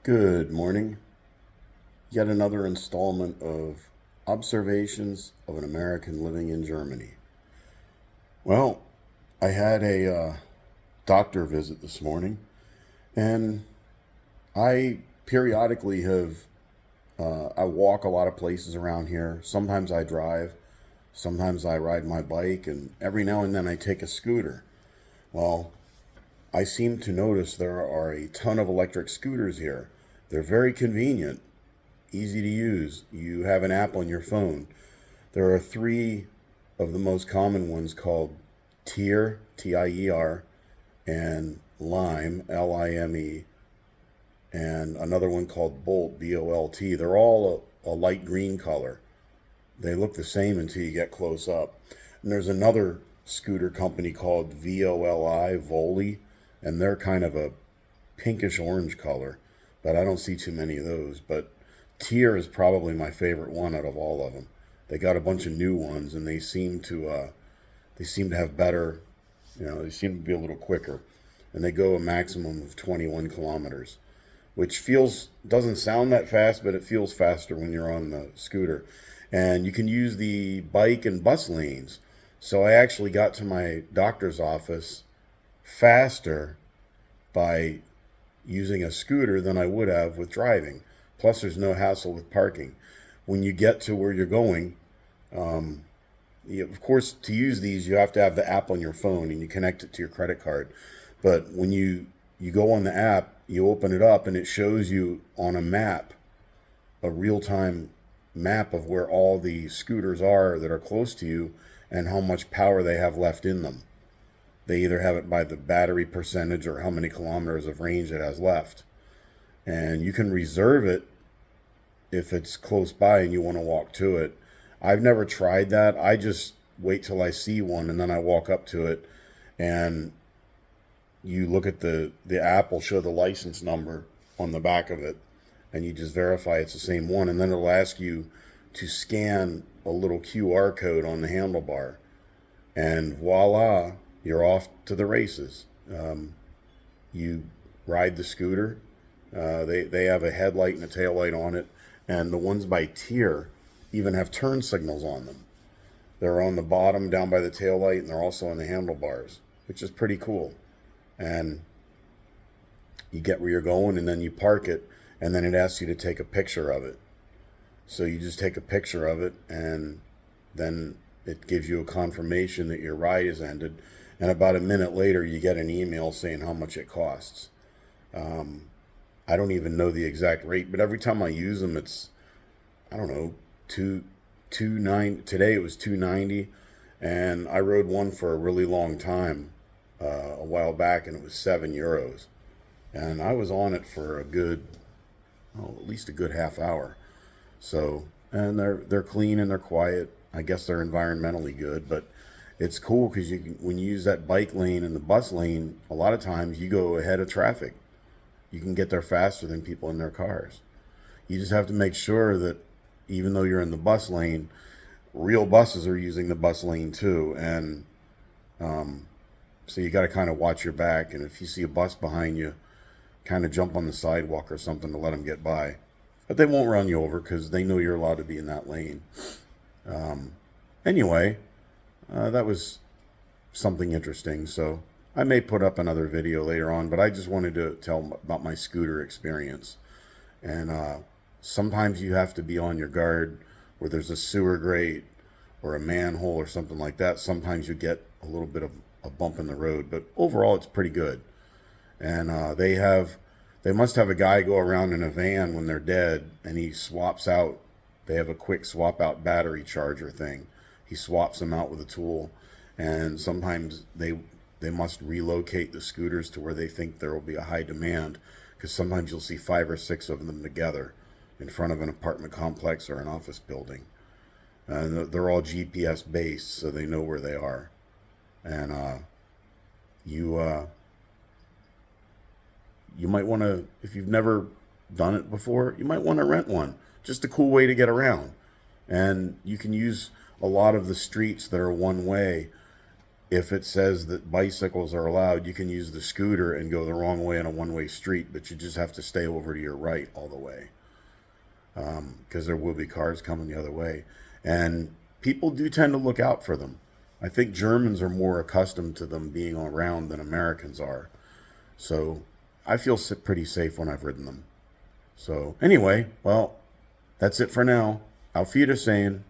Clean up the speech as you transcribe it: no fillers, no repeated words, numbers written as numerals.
Good morning. Yet another installment of Observations of an American Living in Germany. Well, I had a doctor visit this morning, and I periodically I walk a lot of places around here. Sometimes I drive, sometimes I ride my bike, and every now and then I take a scooter. Well, I seem to notice there are a ton of electric scooters here. They're very convenient, easy to use. You have an app on your phone. There are three of the most common ones called Tier, Tier, and Lime, Lime, and another one called Bolt, Bolt. They're all a light green color. They look the same until you get close up. And there's another scooter company called Voli, and they're kind of a pinkish orange color, but I don't see too many of those. But Tier is probably my favorite one out of all of them. They got a bunch of new ones, and they seem to have better, they seem to be a little quicker, and they go a maximum of 21 kilometers, which feels doesn't sound that fast, but it feels faster when you're on the scooter. And you can use the bike and bus lanes. So I actually got to my doctor's office faster by using a scooter than I would have with driving. Plus, there's no hassle with parking. When you get to where you're going, of course, to use these, you have to have the app on your phone and you connect it to your credit card. But when you go on the app, you open it up and it shows you on a map, a real time map of where all the scooters are that are close to you and how much power they have left in them. They either have it by the battery percentage or how many kilometers of range it has left. And you can reserve it if it's close by and you want to walk to it. I've never tried that. I just wait till I see one and then I walk up to it, and you look at the app will show the license number on the back of it, and you just verify it's the same one, and then it'll ask you to scan a little QR code on the handlebar, and voila, you're off to the races. You ride the scooter. They have a headlight and a tail light on it, and the ones by Tier even have turn signals on them. They're on the bottom down by the tail light, and they're also on the handlebars, which is pretty cool. And you get where you're going, and then you park it, and then it asks you to take a picture of it. So you just take a picture of it, and then it gives you a confirmation that your ride is ended. And about a minute later, you get an email saying how much it costs. I don't even know the exact rate, but every time I use them, it's, I don't know, two nine. Today it was 290, and I rode one for a really long time a while back, and it was €7, and I was on it for a good, at least a good half hour. So, and they're clean and they're quiet. I guess they're environmentally good, but it's cool because when you use that bike lane and the bus lane, a lot of times you go ahead of traffic. You can get there faster than people in their cars. You just have to make sure that even though you're in the bus lane, real buses are using the bus lane too, and so you got to kind of watch your back. And if you see a bus behind you, kind of jump on the sidewalk or something to let them get by. But they won't run you over because they know you're allowed to be in that lane. Anyway, that was something interesting. So I may put up another video later on, but I just wanted to tell about my scooter experience. And sometimes you have to be on your guard where there's a sewer grate or a manhole or something like that. Sometimes you get a little bit of a bump in the road, but overall it's pretty good. And they must have a guy go around in a van when they're dead, and he swaps out. They have a quick swap out battery charger thing. He swaps them out with a tool, and sometimes they must relocate the scooters to where they think there will be a high demand, because sometimes you'll see 5 or 6 of them together in front of an apartment complex or an office building. And they're all GPS based, so they know where they are. And you you might want to, if you've never done it before, you might want to rent one. Just a cool way to get around. And you can use a lot of the streets that are one way if it says that bicycles are allowed, you can use the scooter and go the wrong way on a one-way street, but you just have to stay over to your right all the way, because there will be cars coming the other way. And people do tend to look out for them. I think Germans are more accustomed to them being around than Americans are. So I feel pretty safe when I've ridden them. So anyway, well, that's it for now. Auf Wiedersehen.